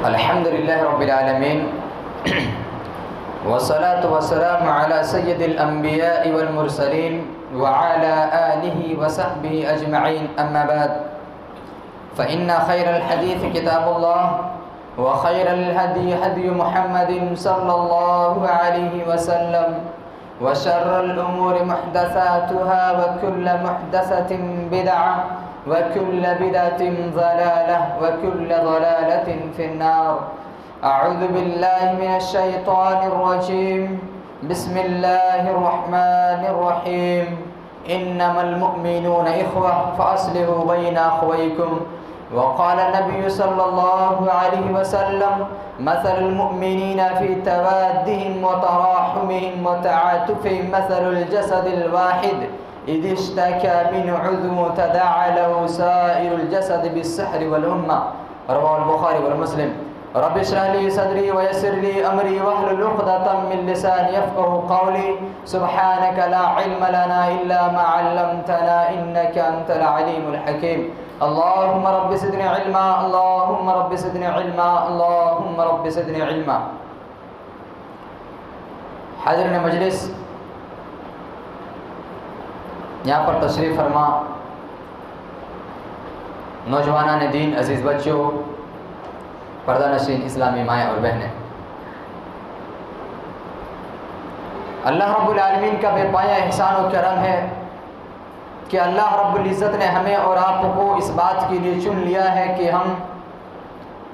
الحمد لله رب العالمين والصلاة والسلام على سيد الأنبياء والمرسلين وعلى آله وصحبه أجمعين أما بعد فإن خير الحديث كتاب الله وخير الهدي هدي محمد صلى الله عليه وسلم وشر الأمور محدثاتها وكل محدثة بدعة وكل بدعة ضلالة وكل ضلالة في النار. أعوذ بالله من الشيطان الرجيم. بسم الله الرحمن الرحيم. إنما المؤمنون إخوة فأصلحوا بين أخويكم. وقال النبي صلى الله عليه وسلم مثل المؤمنين في توادهم وتراحمهم وتعاطفهم مثل الجسد الواحد إذ اشتكى من عضو تداعى له سائر الجسد بالسحر والهمة. رواه البخاري ومسلم. رب اشرح لي صدري ويسر لي أمري واحلل عقدة من لساني يفقهوا قولي. سبحانك لا علم لنا إلا ما علمتنا إنك أنت العليم الحكيم. اللهم رب زدني علما اللهم رب زدني علما اللهم رب زدني علما. حاضرین مجلس، یہاں پر تشریف فرما نوجوانان دین، عزیز بچوں، پردہ نشین اسلامی مائیں اور بہنیں، اللہ رب العالمین کا بے پایا احسان و کرم ہے کہ اللہ رب العزت نے ہمیں اور آپ کو اس بات کے لیے چن لیا ہے کہ ہم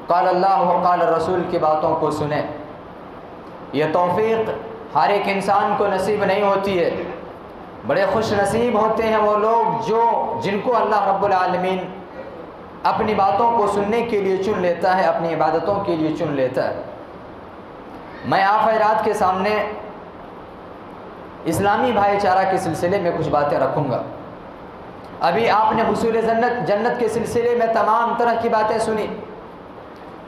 قال اللہ و قال رسول کی باتوں کو سنیں. یہ توفیق ہر ایک انسان کو نصیب نہیں ہوتی ہے. بڑے خوش نصیب ہوتے ہیں وہ لوگ جن کو اللہ رب العالمین اپنی باتوں کو سننے کے لیے چن لیتا ہے، اپنی عبادتوں کے لیے چن لیتا ہے. میں آپ حضرات کے سامنے اسلامی بھائی چارہ کے سلسلے میں کچھ باتیں رکھوں گا. ابھی آپ نے حصول جنت کے سلسلے میں تمام طرح کی باتیں سنی،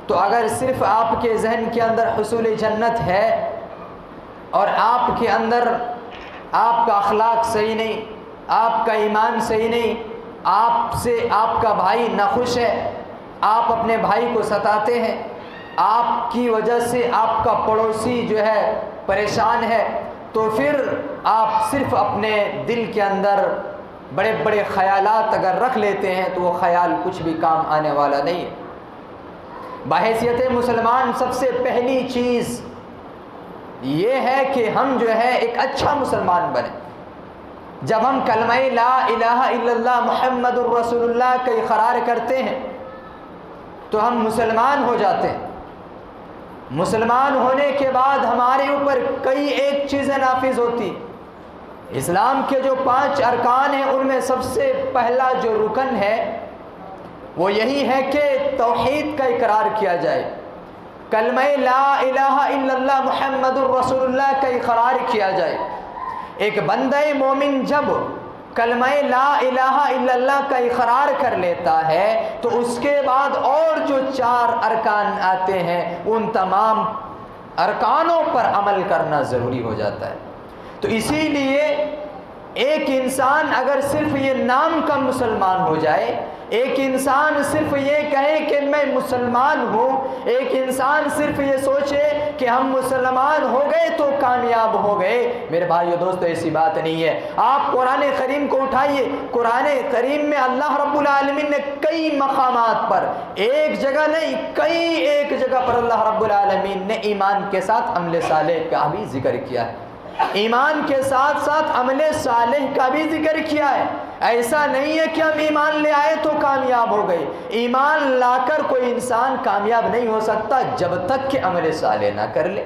تو اگر صرف آپ کے ذہن کے اندر حصول جنت ہے اور آپ کے اندر آپ کا اخلاق صحیح نہیں، آپ کا ایمان صحیح نہیں، آپ سے آپ کا بھائی ناخوش ہے، آپ اپنے بھائی کو ستاتے ہیں، آپ کی وجہ سے آپ کا پڑوسی جو ہے پریشان ہے، تو پھر آپ صرف اپنے دل کے اندر بڑے بڑے خیالات اگر رکھ لیتے ہیں تو وہ خیال کچھ بھی کام آنے والا نہیں ہے. بحیثیت مسلمان سب سے پہلی چیز یہ ہے کہ ہم جو ہے ایک اچھا مسلمان بنیں. جب ہم کلمہ لا الہ الا اللہ محمد الرسول اللہ کا اقرار کرتے ہیں تو ہم مسلمان ہو جاتے ہیں. مسلمان ہونے کے بعد ہمارے اوپر کئی ایک چیزیں نافذ ہوتی. اسلام کے جو 5 ارکان ہیں ان میں سب سے پہلا جو رکن ہے وہ یہی ہے کہ توحید کا اقرار کیا جائے، کلمہ لا الہ الا اللہ محمد الرسول اللہ کا اقرار کیا جائے. ایک بندہ مومن جب کلمہ لا الہ الا اللہ کا اقرار کر لیتا ہے تو اس کے بعد اور جو 4 ارکان آتے ہیں ان تمام ارکانوں پر عمل کرنا ضروری ہو جاتا ہے. تو اسی لیے ایک انسان اگر صرف یہ نام کا مسلمان ہو جائے، ایک انسان صرف یہ کہے کہ میں مسلمان ہوں، ایک انسان صرف یہ سوچے کہ ہم مسلمان ہو گئے تو کامیاب ہو گئے، میرے بھائیو دوستو ایسی بات نہیں ہے. آپ قرآن کریم کو اٹھائیے، قرآن کریم میں اللہ رب العالمین نے کئی مقامات پر، ایک جگہ نہیں کئی ایک جگہ پر اللہ رب العالمین نے ایمان کے ساتھ عمل صالح کا بھی ذکر کیا ہے. ایمان کے ساتھ ساتھ عمل صالح کا بھی ذکر کیا ہے. ایسا نہیں ہے کہ ہم ایمان لے آئے تو کامیاب ہو گئے. ایمان لا کر کوئی انسان کامیاب نہیں ہو سکتا جب تک کہ عمل صالح نہ کر لے،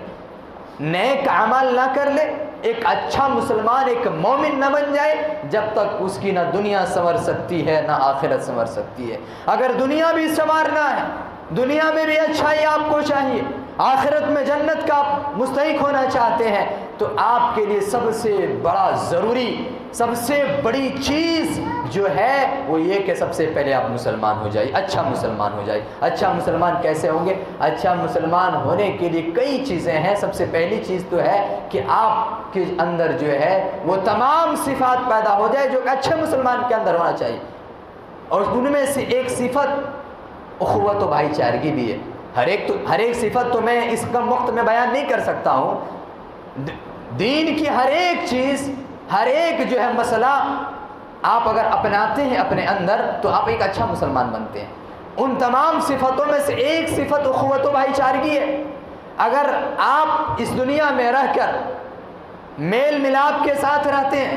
نیک عمل نہ کر لے، ایک اچھا مسلمان ایک مومن نہ بن جائے، جب تک اس کی نہ دنیا سنور سکتی ہے نہ آخرت سنور سکتی ہے. اگر دنیا بھی سنوارنا ہے، دنیا میں بھی اچھائی آپ کو چاہیے، آخرت میں جنت کا مستحق ہونا چاہتے ہیں، تو آپ کے لیے سب سے بڑا ضروری، سب سے بڑی چیز جو ہے وہ یہ کہ سب سے پہلے آپ مسلمان ہو جائے، اچھا مسلمان ہو جائے. اچھا مسلمان کیسے ہوں گے؟ اچھا مسلمان ہونے کے لیے کئی چیزیں ہیں. سب سے پہلی چیز تو ہے کہ آپ کے اندر جو ہے وہ تمام صفات پیدا ہو جائے جو کہ اچھے مسلمان کے اندر ہونا چاہیے. اور ان میں سے ایک صفت اخوت و بھائی چارگی بھی ہے. ہر ایک صفت تو میں اس کم وقت میں بیان نہیں کر سکتا ہوں. دین کی ہر ایک چیز، ہر ایک جو ہے مسئلہ آپ اگر اپناتے ہیں اپنے اندر تو آپ ایک اچھا مسلمان بنتے ہیں. ان تمام صفتوں میں سے ایک صفت اخوت و بھائی چارگی ہے. اگر آپ اس دنیا میں رہ کر میل ملاپ کے ساتھ رہتے ہیں،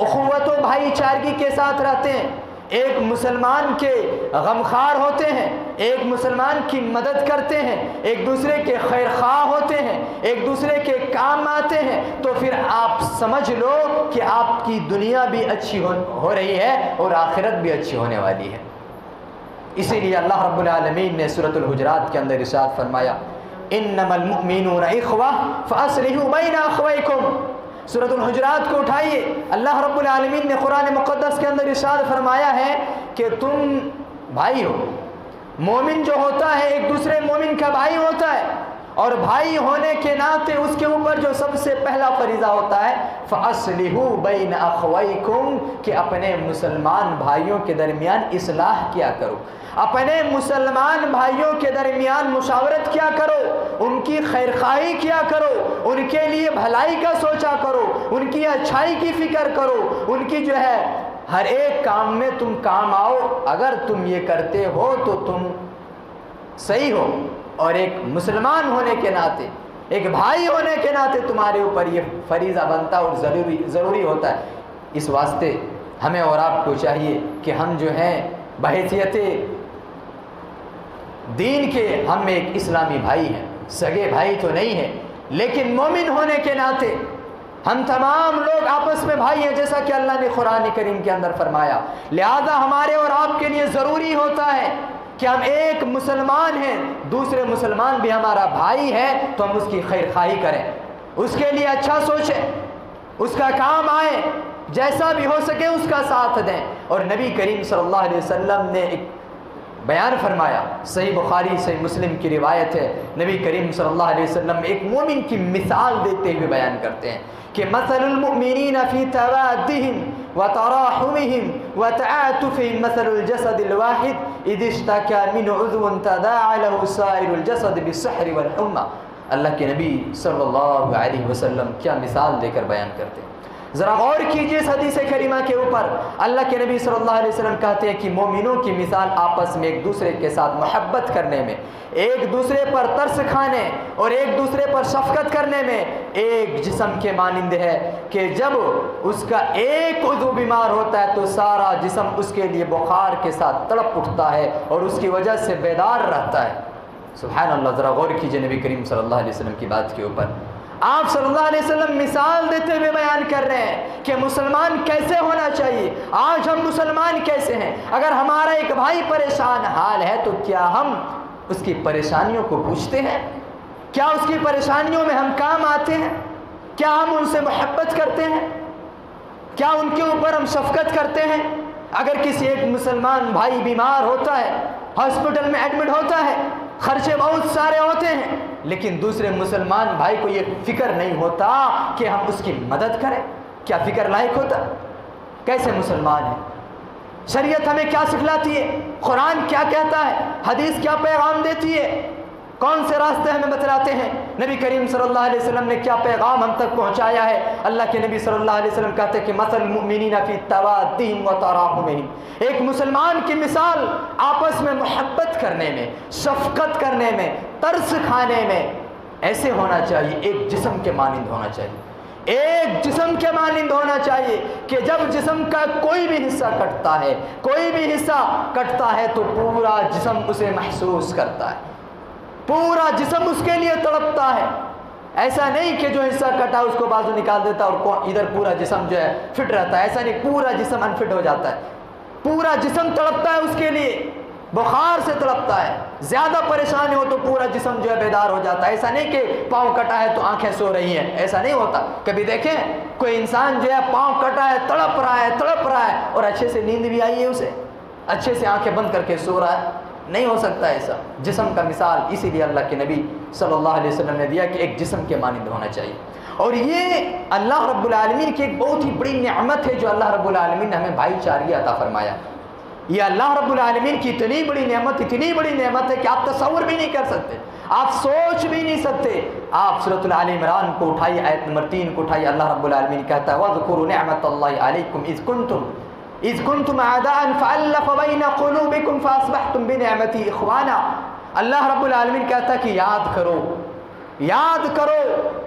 اخوت و بھائی چارگی کے ساتھ رہتے ہیں، ایک مسلمان کے غمخوار ہوتے ہیں، ایک مسلمان کی مدد کرتے ہیں، ایک دوسرے کے خیر خواہ ہوتے ہیں، ایک دوسرے کے کام آتے ہیں، تو پھر آپ سمجھ لو کہ آپ کی دنیا بھی اچھی ہو رہی ہے اور آخرت بھی اچھی ہونے والی ہے. اسی لیے اللہ رب العالمین نے سورۃ الحجرات کے اندر ارشاد فرمایا انما المؤمنون اخوہ فاصلحوا بین اخویکم. سورۃ الحجرات کو اٹھائیے، اللہ رب العالمین نے قرآن مقدس کے اندر ارشاد فرمایا ہے کہ تم بھائی ہو. مومن جو ہوتا ہے ایک دوسرے مومن کا بھائی ہوتا ہے، اور بھائی ہونے کے ناطے اس کے اوپر جو سب سے پہلا فریضہ ہوتا ہے فَأَصْلِحُوا بَيْنَ أَخْوَيْكُمْ، کہ اپنے مسلمان بھائیوں کے درمیان اصلاح کیا کرو، اپنے مسلمان بھائیوں کے درمیان مشاورت کیا کرو، ان کی خیرخواہی کیا کرو، ان کے لیے بھلائی کا سوچا کرو، ان کی اچھائی کی فکر کرو، ان کی جو ہے ہر ایک کام میں تم کام آؤ. اگر تم یہ کرتے ہو تو تم صحیح ہو، اور ایک مسلمان ہونے کے ناطے، ایک بھائی ہونے کے ناطے تمہارے اوپر یہ فریضہ بنتا اور ضروری ہوتا ہے. اس واسطے ہمیں اور آپ کو چاہیے کہ ہم جو ہیں بحیثیت دین کے ہم ایک اسلامی بھائی ہیں، سگے بھائی تو نہیں ہیں، لیکن مومن ہونے کے ناطے ہم تمام لوگ آپس میں بھائی ہیں، جیسا کہ اللہ نے قرآن کریم کے اندر فرمایا. لہذا ہمارے اور آپ کے لیے ضروری ہوتا ہے کہ ہم ایک مسلمان ہیں، دوسرے مسلمان بھی ہمارا بھائی ہے، تو ہم اس کی خیر خواہی کریں، اس کے لیے اچھا سوچیں، اس کا کام آئے، جیسا بھی ہو سکے اس کا ساتھ دیں. اور نبی کریم صلی اللہ علیہ وسلم نے ایک بیان فرمایا، صحیح بخاری صحیح مسلم کی روایت ہے، نبی کریم صلی اللہ علیہ وسلم ایک مومن کی مثال دیتے ہوئے بیان کرتے ہیں کہ مثل المؤمنین فی توادہم وتراحمہم وتعاطفہم مثل الجسد الواحد اذ اشتکى منہ عضو تداعى له سائر الجسد بالسحر والحمى. اللہ کے نبی صلی اللہ علیہ وسلم کیا مثال دے کر بیان کرتے ہیں. ذرا غور کیجئے اس حدیث کریمہ کے اوپر. اللہ کے نبی صلی اللہ علیہ وسلم کہتے ہیں کہ مومنوں کی مثال آپس میں ایک دوسرے کے ساتھ محبت کرنے میں، ایک دوسرے پر ترس کھانے اور ایک دوسرے پر شفقت کرنے میں ایک جسم کے مانند ہے کہ جب اس کا ایک عضو بیمار ہوتا ہے تو سارا جسم اس کے لیے بخار کے ساتھ تڑپ اٹھتا ہے اور اس کی وجہ سے بیدار رہتا ہے. سبحان اللہ. ذرا غور کیجئے نبی کریم صلی اللہ علیہ وسلم کی بات کے اوپر. آپ صلی اللہ علیہ وسلم مثال دیتے ہوئے بیان کر رہے ہیں کہ مسلمان کیسے ہونا چاہیے. آج ہم مسلمان کیسے ہیں؟ اگر ہمارا ایک بھائی پریشان حال ہے تو کیا ہم اس کی پریشانیوں کو پوچھتے ہیں؟ کیا اس کی پریشانیوں میں ہم کام آتے ہیں؟ کیا ہم ان سے محبت کرتے ہیں؟ کیا ان کے اوپر ہم شفقت کرتے ہیں؟ اگر کسی ایک مسلمان بھائی بیمار ہوتا ہے، ہاسپٹل میں ایڈمٹ ہوتا ہے، خرچے بہت سارے ہوتے ہیں، لیکن دوسرے مسلمان بھائی کو یہ فکر نہیں ہوتا کہ ہم اس کی مدد کریں، کیا فکر لائق ہوتا؟ کیسے مسلمان ہیں؟ شریعت ہمیں کیا سکھلاتی ہے؟ قرآن کیا کہتا ہے؟ حدیث کیا پیغام دیتی ہے؟ کون سے راستے ہمیں بتلاتے ہیں؟ نبی کریم صلی اللہ علیہ وسلم نے کیا پیغام ہم تک پہنچایا ہے؟ اللہ کے نبی صلی اللہ علیہ وسلم کہتے ہیں کہ مثل المؤمنین فی توادہم وتراحمہم، ایک مسلمان کی مثال آپس میں محبت کرنے میں، شفقت کرنے میں، ترس کھانے میں ایسے ہونا چاہیے، ایک جسم کے مانند ہونا چاہیے، ایک جسم کے مانند ہونا چاہیے کہ جب جسم کا کوئی بھی حصہ کٹتا ہے، کوئی بھی حصہ کٹتا ہے تو پورا جسم اسے محسوس کرتا ہے، پورا جسم اس کے لیے تڑپتا ہے. ایسا نہیں کہ جو حصہ کٹا اس کو بازو نکال دیتا اور ادھر پورا جسم جو ہے فٹ رہتا ہے. ایسا نہیں، پورا جسم انفٹ ہو جاتا ہے، پورا جسم تڑپتا ہے اس کے لیے، بخار سے تڑپتا ہے، زیادہ پریشانی ہو تو پورا جسم جو ہے بیدار ہو جاتا ہے. ایسا نہیں کہ پاؤں کٹا ہے تو آنکھیں سو رہی ہیں، ایسا نہیں ہوتا. کبھی دیکھیں کوئی انسان جو ہے پاؤں کٹا ہے، تڑپ رہا ہے اور اچھے سے نیند بھی آئی ہے، اسے اچھے سے آنکھیں بند کر کے سو رہا ہے. نہیں ہو سکتا ایسا. جسم کا مثال اسی لیے اللہ کے نبی صلی اللہ علیہ وسلم نے دیا کہ ایک جسم کے مانند ہونا چاہیے. اور یہ اللہ رب العالمین کی ایک بہت ہی بڑی نعمت ہے جو اللہ رب العالمین نے ہمیں بھائی چارگی عطا فرمایا. یہ اللہ رب العالمین کی اتنی بڑی نعمت ہے کہ آپ تصور بھی نہیں کر سکتے، آپ سوچ بھی نہیں سکتے۔ آپ سورۃ آل عمران کو اٹھائیے، آیت نمبر 3 کو اٹھائیے، اللہ رب العالمین کہتا ہے وَاذْكُرُوا نِعْمَةَ اللَّهِ عَلَيْكُمْ إِذْ كُنْتُمْ أَعْدَاءً فَأَلَّفَ بَيْنَ قُلُوبِكُمْ فَأَصْبَحْتُمْ بِنِعْمَتِهِ إِخْوَانًا۔ اللہ رب العالمین کہتا ہے کہ یاد کرو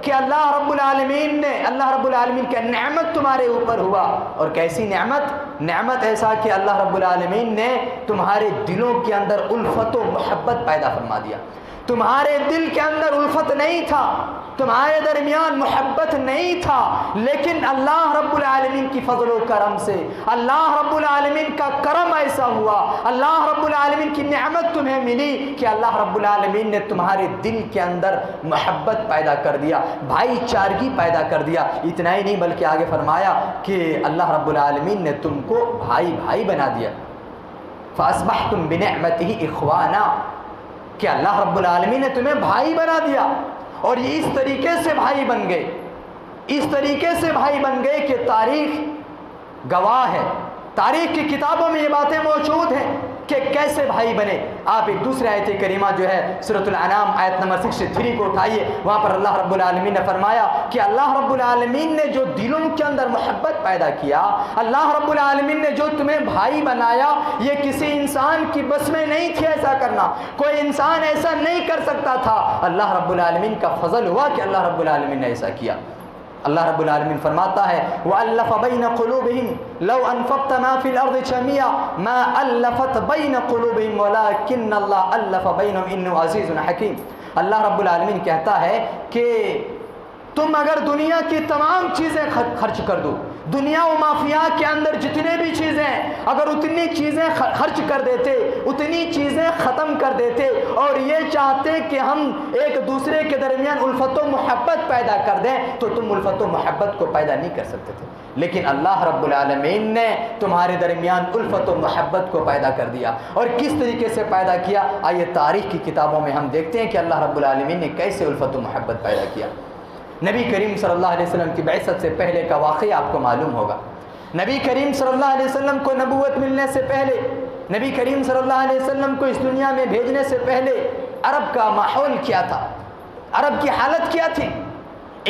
کہ اللہ رب العالمین کا نعمت تمہارے اوپر ہوا، اور کیسی نعمت ایسا کہ اللہ رب العالمین نے تمہارے دلوں کے اندر الفت و محبت پیدا فرما دیا۔ تمہارے دل کے اندر الفت نہیں تھا، تمہارے درمیان محبت نہیں تھا، لیکن اللہ رب العالمین کی فضل و کرم سے اللہ رب العالمین کا کرم ایسا ہوا، اللہ رب العالمین کی نعمت تمہیں ملی کہ اللہ رب العالمین نے تمہارے دل کے اندر محبت پیدا کر دیا، بھائی چارگی پیدا کر دیا۔ اتنا ہی نہیں بلکہ آگے فرمایا کہ اللہ رب العالمین نے تم کو بھائی بنا دیا، فَأَصْبَحْتُمْ بِنِعْمَتِهِ إِخْوَانًا، کہ اللہ رب العالمین نے تمہیں بھائی بنا دیا، اور یہ اس طریقے سے بھائی بن گئے کہ تاریخ گواہ ہے، تاریخ کی کتابوں میں یہ باتیں موجود ہیں کہ کیسے بھائی بنے۔ آپ ایک دوسرے آیت کریمہ جو ہے سورۃ الانعام آیت نمبر 63 کو اٹھائیے، وہاں پر اللہ رب العالمین نے فرمایا کہ اللہ رب العالمین نے جو دلوں کے اندر محبت پیدا کیا، اللہ رب العالمین نے جو تمہیں بھائی بنایا، یہ کسی انسان کی بس میں نہیں تھی ایسا کرنا، کوئی انسان ایسا نہیں کر سکتا تھا، اللہ رب العالمین کا فضل ہوا کہ اللہ رب العالمین نے ایسا کیا۔ اللہ رب العالمین فرماتا ہے وَأَلَّفَ بَيْنَ قُلُوبِهِمْ لَوْ أَنفَقْتَ مَا فِي الْأَرْضِ جَمِيعًا مَا أَلَّفَتْ بَيْنَ قُلُوبِهِمْ وَلَكِنَّ اللَّهَ أَلَّفَ بَيْنَهُمْ إِنَّهُ عَزِيزٌ حَكِيمٌ۔ اللہ رب العالمین کہتا ہے کہ تم اگر دنیا کی تمام چیزیں خرچ کر دو، دنیا و مافیا کے اندر جتنے بھی چیزیں ہیں، اگر اتنی چیزیں خرچ کر دیتے، اتنی چیزیں ختم کر دیتے، اور یہ چاہتے کہ ہم ایک دوسرے کے درمیان الفت و محبت پیدا کر دیں، تو تم الفت و محبت کو پیدا نہیں کر سکتے تھے، لیکن اللہ رب العالمین نے تمہارے درمیان الفت و محبت کو پیدا کر دیا۔ اور کس طریقے سے پیدا کیا؟ آئیے تاریخ کی کتابوں میں ہم دیکھتے ہیں کہ اللہ رب العالمین نے کیسے الفت و محبت پیدا کیا۔ نبی کریم صلی اللہ علیہ وسلم کی بعثت سے پہلے کا واقعہ آپ کو معلوم ہوگا۔ نبی کریم صلی اللہ علیہ وسلم کو نبوت ملنے سے پہلے، نبی کریم صلی اللہ علیہ وسلم کو اس دنیا میں بھیجنے سے پہلے عرب کا ماحول کیا تھا؟ عرب کی حالت کیا تھی؟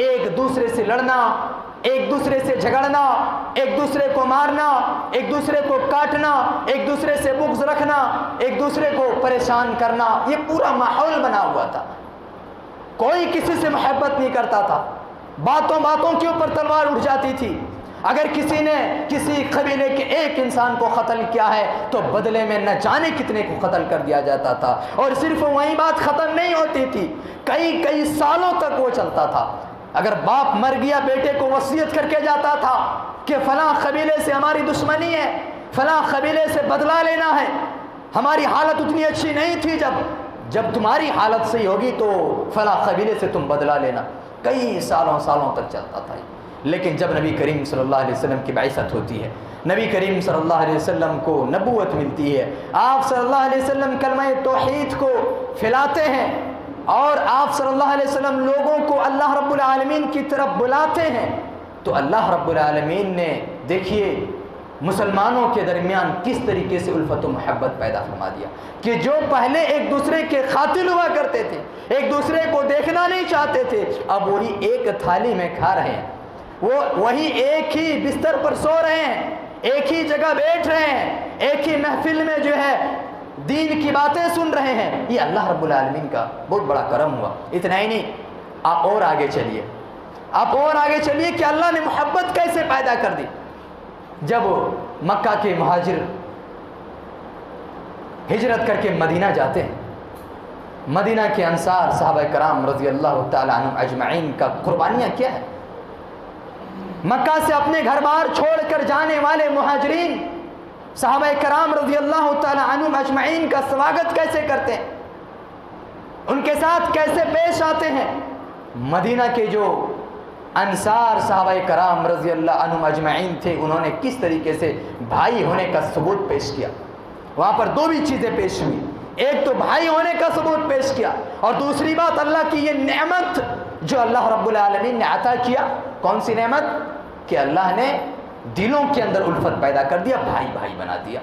ایک دوسرے سے لڑنا، ایک دوسرے سے جھگڑنا، ایک دوسرے کو مارنا، ایک دوسرے کو کاٹنا، ایک دوسرے سے بغض رکھنا، ایک دوسرے کو پریشان کرنا، یہ پورا ماحول بنا ہوا تھا۔ کوئی کسی سے محبت نہیں کرتا تھا، باتوں کے اوپر تلوار اٹھ جاتی تھی۔ اگر کسی نے کسی قبیلے کے ایک انسان کو قتل کیا ہے تو بدلے میں نہ جانے کتنے کو قتل کر دیا جاتا تھا، اور صرف وہی بات ختم نہیں ہوتی تھی، کئی سالوں تک وہ چلتا تھا۔ اگر باپ مر گیا بیٹے کو وصیت کر کے جاتا تھا کہ فلاں قبیلے سے ہماری دشمنی ہے، فلاں قبیلے سے بدلہ لینا ہے، ہماری حالت اتنی اچھی نہیں تھی، جب تمہاری حالت صحیح ہوگی تو فلاں قبیلے سے تم بدلہ لینا۔ کئی سالوں تک چلتا تھا۔ لیکن جب نبی کریم صلی اللہ علیہ وسلم کی بعثت ہوتی ہے، نبی کریم صلی اللہ علیہ وسلم کو نبوت ملتی ہے، آپ صلی اللہ علیہ وسلم کلمہ توحید کو پھیلاتے ہیں، اور آپ صلی اللہ علیہ وسلم لوگوں کو اللہ رب العالمین کی طرف بلاتے ہیں، تو اللہ رب العالمین نے دیکھیے مسلمانوں کے درمیان کس طریقے سے الفت و محبت پیدا فرما دیا کہ جو پہلے ایک دوسرے کے قاتل ہوا کرتے تھے، ایک دوسرے کو دیکھنا نہیں چاہتے تھے، اب وہی ایک تھالی میں کھا رہے ہیں، وہی ایک ہی بستر پر سو رہے ہیں، ایک ہی جگہ بیٹھ رہے ہیں، ایک ہی محفل میں جو ہے دین کی باتیں سن رہے ہیں۔ یہ اللہ رب العالمین کا بہت بڑا کرم ہوا۔ اتنا ہی نہیں، آپ اور آگے چلیے کہ اللہ نے محبت کیسے پیدا کر دی۔ جب مکہ کے مہاجر ہجرت کر کے مدینہ جاتے ہیں، مدینہ کے انصار صحابہ کرام رضی اللہ تعالی عنہم اجمعین کا قربانیاں کیا ہے؟ مکہ سے اپنے گھر بار چھوڑ کر جانے والے مہاجرین صحابہ کرام رضی اللہ تعالی عنہم اجمعین کا سواگت کیسے کرتے ہیں، ان کے ساتھ کیسے پیش آتے ہیں؟ مدینہ کے جو انصار صحابہ کرام رضی اللہ عنہم اجمعین تھے، انہوں نے کس طریقے سے بھائی ہونے کا ثبوت پیش کیا۔ وہاں پر دو بھی چیزیں پیش ہوئی، ایک تو بھائی ہونے کا ثبوت پیش کیا، اور دوسری بات اللہ کی یہ نعمت جو اللہ رب العالمین نے عطا کیا۔ کون سی نعمت؟ کہ اللہ نے دلوں کے اندر الفت پیدا کر دیا، بھائی بنا دیا۔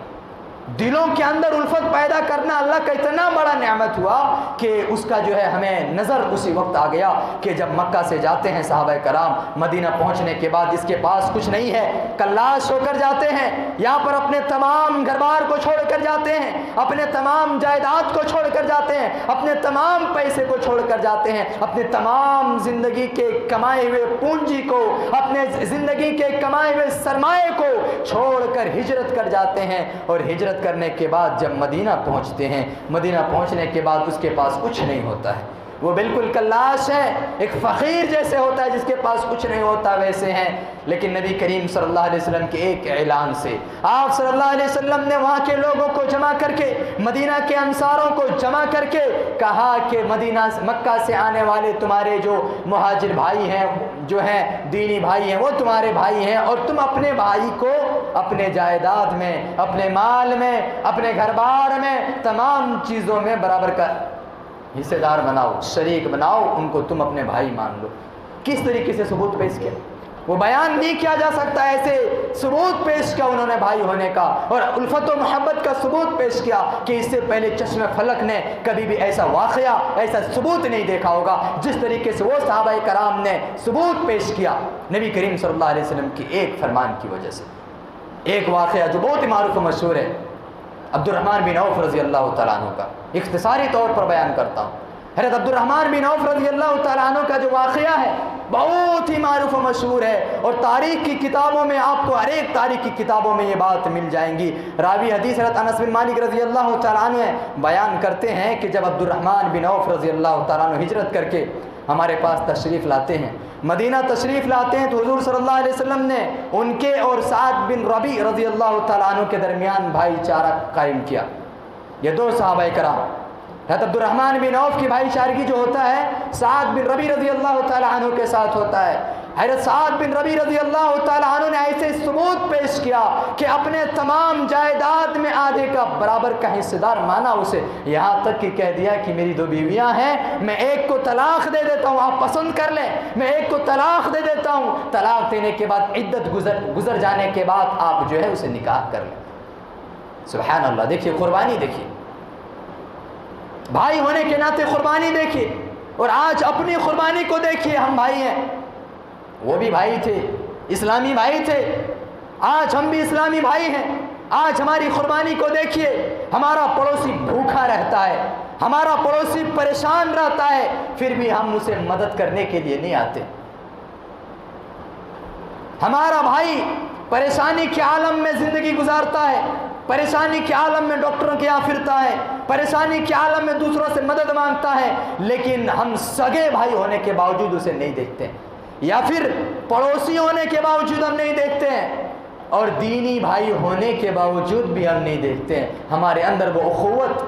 دلوں کے اندر الفت پیدا کرنا اللہ کا اتنا بڑا نعمت ہوا کہ اس کا جو ہے ہمیں نظر اسی وقت آ گیا کہ جب مکہ سے جاتے ہیں صحابہ کرام، مدینہ پہنچنے کے بعد اس کے پاس کچھ نہیں ہے، کلاش ہو کر جاتے ہیں، یہاں پر اپنے تمام گھر بار کو چھوڑ کر جاتے ہیں، اپنے تمام جائیداد کو چھوڑ کر جاتے ہیں، اپنے تمام پیسے کو چھوڑ کر جاتے ہیں، اپنے تمام زندگی کے کمائے ہوئے پونجی کو، اپنے زندگی کے کمائے ہوئے سرمایے کو چھوڑ کر ہجرت کر جاتے ہیں، اور ہجرت کرنے کے بعد جب مدینہ پہنچتے ہیں، مدینہ پہنچنے کے بعد اس کے پاس کچھ نہیں ہوتا ہے، وہ بالکل کلاش ہے، ایک فقیر جیسے ہوتا ہے جس کے پاس کچھ نہیں ہوتا ویسے ہیں۔ لیکن نبی کریم صلی اللہ علیہ وسلم کے ایک اعلان سے آپ صلی اللہ علیہ وسلم نے وہاں کے لوگوں کو جمع کر کے، مدینہ کے انصاروں کو جمع کر کے کہا کہ مدینہ مکہ سے آنے والے تمہارے جو مہاجر بھائی ہیں، جو ہیں دینی بھائی ہیں، وہ تمہارے بھائی ہیں، اور تم اپنے بھائی کو اپنے جائیداد میں، اپنے مال میں، اپنے گھر بار میں، تمام چیزوں میں برابر کا حصے دار بناؤ، شریک بناؤ، ان کو تم اپنے بھائی مان لو۔ کس طریقے سے ثبوت پیش کیا؟ وہ بیان نہیں کیا جا سکتا، ایسے ثبوت پیش کیا انہوں نے بھائی ہونے کا، اور الفت و محبت کا ثبوت پیش کیا کہ اس سے پہلے چشم فلک نے کبھی بھی ایسا واقعہ، ایسا ثبوت نہیں دیکھا ہوگا جس طریقے سے وہ صحابہ کرام نے ثبوت پیش کیا نبی کریم صلی اللہ علیہ وسلم کی ایک فرمان کی وجہ سے۔ ایک واقعہ جو بہت ہی معروف و مشہور ہے، عبد الرحمن بن عوف رضی اللہ تعالیٰ عنہ کا، اختصاری طور پر بیان کرتا ہوں۔ حضرت عبد الرحمن بن عوف رضی اللہ تعالیٰ عنہ کا جو واقعہ ہے بہت ہی معروف و مشہور ہے، اور تاریخ کی کتابوں میں آپ کو ہر ایک تاریخ کی کتابوں میں یہ بات مل جائیں گی۔ راوی حدیث حضرت انس بن مالک رضی اللہ تعالیٰ عنہ بیان کرتے ہیں کہ جب عبد الرحمن بن عوف رضی اللہ تعالیٰ عنہ ہجرت کر کے ہمارے پاس تشریف لاتے ہیں، مدینہ تشریف لاتے ہیں، تو حضور صلی اللہ علیہ وسلم نے ان کے اور سعد بن ربیع رضی اللہ تعالیٰ عنہ کے درمیان بھائی چارہ قائم کیا۔ یہ دو صحابہ کرام، حضرت عبد الرحمن بن عوف کی بھائی چارگی جو ہوتا ہے سعد بن ربیع رضی اللہ تعالیٰ عنہ کے ساتھ ہوتا ہے۔ حضرت سعد بن ربیع رضی اللہ تعالیٰ عنہ نے ایسے ثبوت پیش کیا کہ اپنے تمام جائیداد میں آدھے کا برابر کا حصہ دار مانا اسے، یہاں تک کہ کہہ دیا کہ میری دو بیویاں ہیں، میں ایک کو طلاق دے دیتا ہوں، آپ پسند کر لیں، میں ایک کو طلاق دے دیتا ہوں، طلاق دینے کے بعد عدت گزر جانے کے بعد آپ جو ہے اسے نکاح کر لیں۔ سبحان اللہ، دیکھیے قربانی، دیکھیے بھائی ہونے کے ناطے قربانی دیکھیے، اور آج اپنی قربانی کو دیکھیے، ہم بھائی ہیں، وہ بھی بھائی تھے، اسلامی بھائی تھے، آج ہم بھی اسلامی بھائی ہیں۔ آج ہماری قربانی کو دیکھیے، ہمارا پڑوسی بھوکا رہتا ہے، ہمارا پڑوسی پریشان رہتا ہے، پھر بھی ہم اسے مدد کرنے کے لیے نہیں آتے۔ ہمارا بھائی پریشانی کے عالم میں زندگی گزارتا ہے، پریشانی کے عالم میں ڈاکٹروں کے یہاں پھرتا ہے، پریشانی کے عالم میں دوسروں سے مدد مانگتا ہے، لیکن ہم سگے بھائی ہونے کے باوجود اسے نہیں دیکھتے، یا پھر پڑوسی ہونے کے باوجود ہم نہیں دیکھتے ہیں، اور دینی بھائی ہونے کے باوجود بھی ہم نہیں دیکھتے ہیں۔ ہمارے اندر وہ اخوت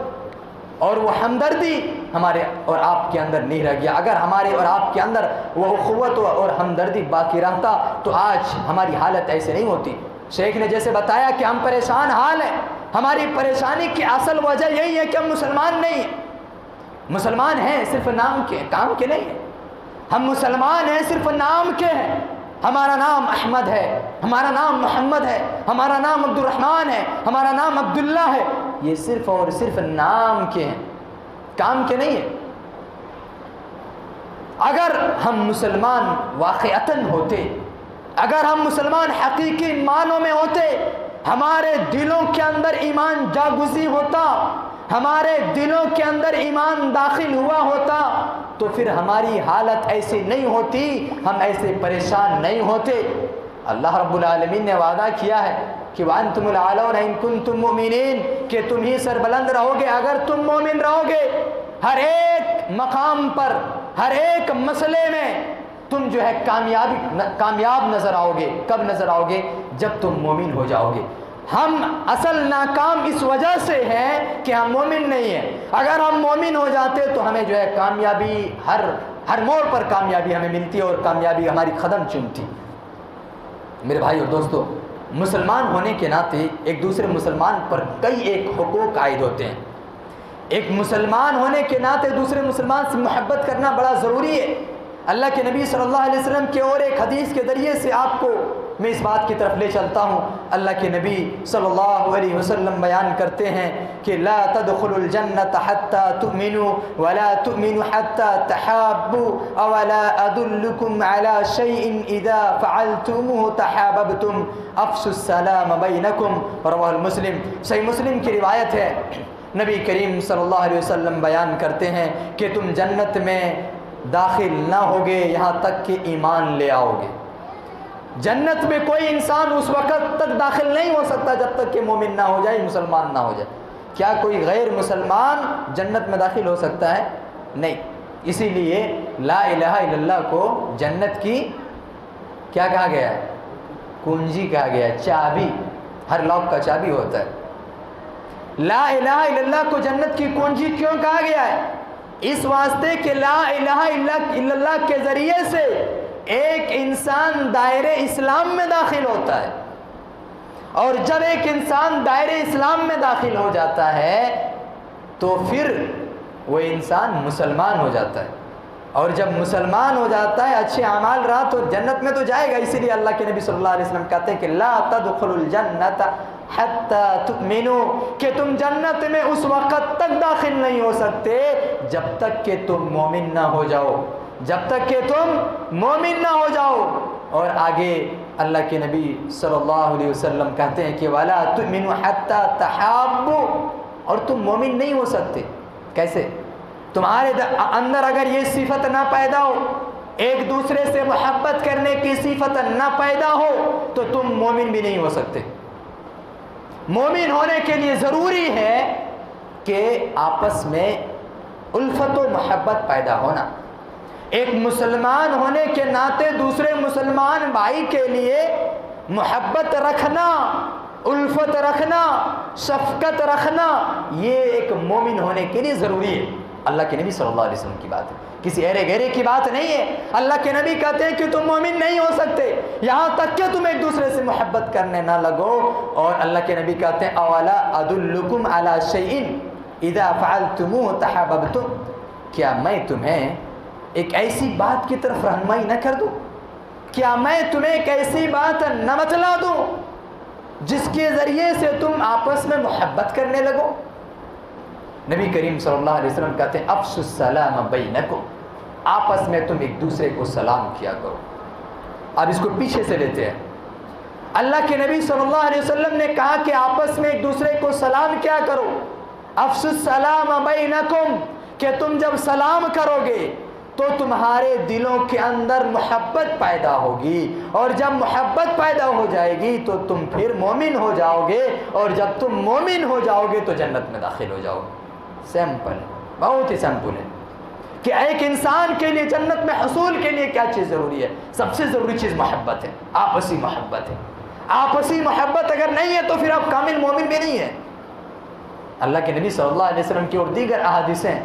اور وہ ہمدردی ہمارے اور آپ کے اندر نہیں رہ گیا۔ اگر ہمارے اور آپ کے اندر وہ اخوت اور ہمدردی باقی رہتا تو آج ہماری حالت ایسے نہیں ہوتی۔ شیخ نے جیسے بتایا کہ ہم پریشان حال ہیں، ہماری پریشانی کی اصل وجہ یہی ہے کہ ہم مسلمان نہیں ہیں۔ مسلمان ہیں صرف نام کے، کام کے نہیں ہیں۔ ہم مسلمان ہیں صرف نام کے ہیں، ہمارا نام احمد ہے، ہمارا نام محمد ہے، ہمارا نام عبد الرحمن ہے، ہمارا نام عبداللہ ہے، یہ صرف اور صرف نام کے ہیں، کام کے نہیں ہیں۔ اگر ہم مسلمان واقعتاً ہوتے، اگر ہم مسلمان حقیقی معنوں میں ہوتے، ہمارے دلوں کے اندر ایمان جاگزی ہوتا، ہمارے دلوں کے اندر ایمان داخل ہوا ہوتا، تو پھر ہماری حالت ایسی نہیں ہوتی، ہم ایسے پریشان نہیں ہوتے۔ اللہ رب العالمین نے وعدہ کیا ہے کہ وَأَنْتُمُ الْأَعْلَوْنَ إِن كُنتُم مُؤْمِنِينَ، کہ تم ہی سربلند رہو گے اگر تم مومن رہو گے۔ ہر ایک مقام پر، ہر ایک مسئلے میں تم جو ہے کامیاب نظر آؤ گے۔ کب نظر آؤ گے؟ جب تم مومن ہو جاؤ گے۔ ہم اصل ناکام اس وجہ سے ہیں کہ ہم مومن نہیں ہیں۔ اگر ہم مومن ہو جاتے تو ہمیں جو ہے کامیابی ہر موڑ پر کامیابی ہمیں ملتی اور کامیابی ہماری قدم چومتی۔ میرے بھائی اور دوستو، مسلمان ہونے کے ناطے ایک دوسرے مسلمان پر کئی ایک حقوق عائد ہوتے ہیں۔ ایک مسلمان ہونے کے ناطے دوسرے مسلمان سے محبت کرنا بڑا ضروری ہے۔ اللہ کے نبی صلی اللہ علیہ وسلم کے اور ایک حدیث کے ذریعے سے آپ کو میں اس بات کی طرف لے چلتا ہوں، اللہ کے نبی صلی اللہ علیہ وسلم بیان کرتے ہیں کہ لا تدخلوا الجنة حتى تؤمنوا ولا تؤمنوا حتى تحابوا اولا ادلكم على شيء اذا فعلتموه تحاببتم افشوا السلام بينكم، رواه المسلم۔ صحیح مسلم کی روایت ہے، نبی کریم صلی اللہ علیہ وسلم بیان کرتے ہیں کہ تم جنت میں داخل نہ ہوگے یہاں تک کہ ایمان لے آؤ گے۔ جنت میں کوئی انسان اس وقت تک داخل نہیں ہو سکتا جب تک کہ مومن نہ ہو جائے، مسلمان نہ ہو جائے۔ کیا کوئی غیر مسلمان جنت میں داخل ہو سکتا ہے؟ نہیں۔ اسی لیے لا الہ الا اللہ کو جنت کی کیا کہا گیا ہے؟ کنجی کہا گیا ہے، چابی۔ ہر لاک کا چابی ہوتا ہے۔ لا الہ الا اللہ کو جنت کی کنجی کیوں کہا گیا ہے؟ اس واسطے کہ لا الہ الا اللہ کے ذریعے سے ایک انسان دائرے اسلام میں داخل ہوتا ہے، اور جب ایک انسان دائرے اسلام میں داخل ہو جاتا ہے تو پھر وہ انسان مسلمان ہو جاتا ہے، اور جب مسلمان ہو جاتا ہے اچھے اعمال رہا تو جنت میں تو جائے گا۔ اسی لیے اللہ کے نبی صلی اللہ علیہ وسلم کہتے ہیں کہ لا تدخلوا الجنۃ حتی تؤمنوا، کہ تم جنت میں اس وقت تک داخل نہیں ہو سکتے جب تک کہ تم مومن نہ ہو جاؤ، جب تک کہ تم مومن نہ ہو جاؤ۔ اور آگے اللہ کے نبی صلی اللہ علیہ وسلم کہتے ہیں کہ وَلَا تُؤْمِنُوا حَتَّى تَحَابُّوا، اور تم مومن نہیں ہو سکتے۔ کیسے؟ تمہارے اندر اگر یہ صفت نہ پیدا ہو، ایک دوسرے سے محبت کرنے کی صفت نہ پیدا ہو، تو تم مومن بھی نہیں ہو سکتے۔ مومن ہونے کے لیے ضروری ہے کہ آپس میں الفت و محبت پیدا ہونا، ایک مسلمان ہونے کے ناطے دوسرے مسلمان بھائی کے لیے محبت رکھنا، الفت رکھنا، شفقت رکھنا، یہ ایک مومن ہونے کے لیے ضروری ہے۔ اللہ کے نبی صلی اللہ علیہ وسلم کی بات ہے، کسی ایرے گہرے کی بات نہیں ہے۔ اللہ کے نبی کہتے ہیں کہ تم مومن نہیں ہو سکتے یہاں تک کہ تم ایک دوسرے سے محبت کرنے نہ لگو، اور اللہ کے نبی کہتے ہیں اولا ادلکم علی شیء اذا فعلتموه تحاببتم، کیا میں تمہیں ایک ایسی بات کی طرف رہنمائی نہ کر دوں؟ کیا میں تمہیں ایک ایسی بات نہ بتلا دوں جس کے ذریعے سے تم آپس میں محبت کرنے لگو؟ نبی کریم صلی اللہ علیہ وسلم کہتے ہیں افشوا السلام بینکم، آپس میں تم ایک دوسرے کو سلام کیا کرو۔ اب اس کو پیچھے سے لیتے ہیں۔ اللہ کے نبی صلی اللہ علیہ وسلم نے کہا کہ آپس میں ایک دوسرے کو سلام کیا کرو، افشوا السلام بینکم، کہ تم جب سلام کرو گے تو تمہارے دلوں کے اندر محبت پیدا ہوگی، اور جب محبت پیدا ہو جائے گی تو تم پھر مومن ہو جاؤ گے، اور جب تم مومن ہو جاؤ گے تو جنت میں داخل ہو جاؤ گے۔ سمپل ہے، بہت ہی سمپل ہے کہ ایک انسان کے لیے جنت میں حصول کے لیے کیا چیز ضروری ہے؟ سب سے ضروری چیز محبت ہے، آپسی محبت ہے۔ آپسی محبت اگر نہیں ہے تو پھر آپ کامل مومن بھی نہیں ہے۔ اللہ کے نبی صلی اللہ علیہ وسلم کی اور دیگر احادیثیں،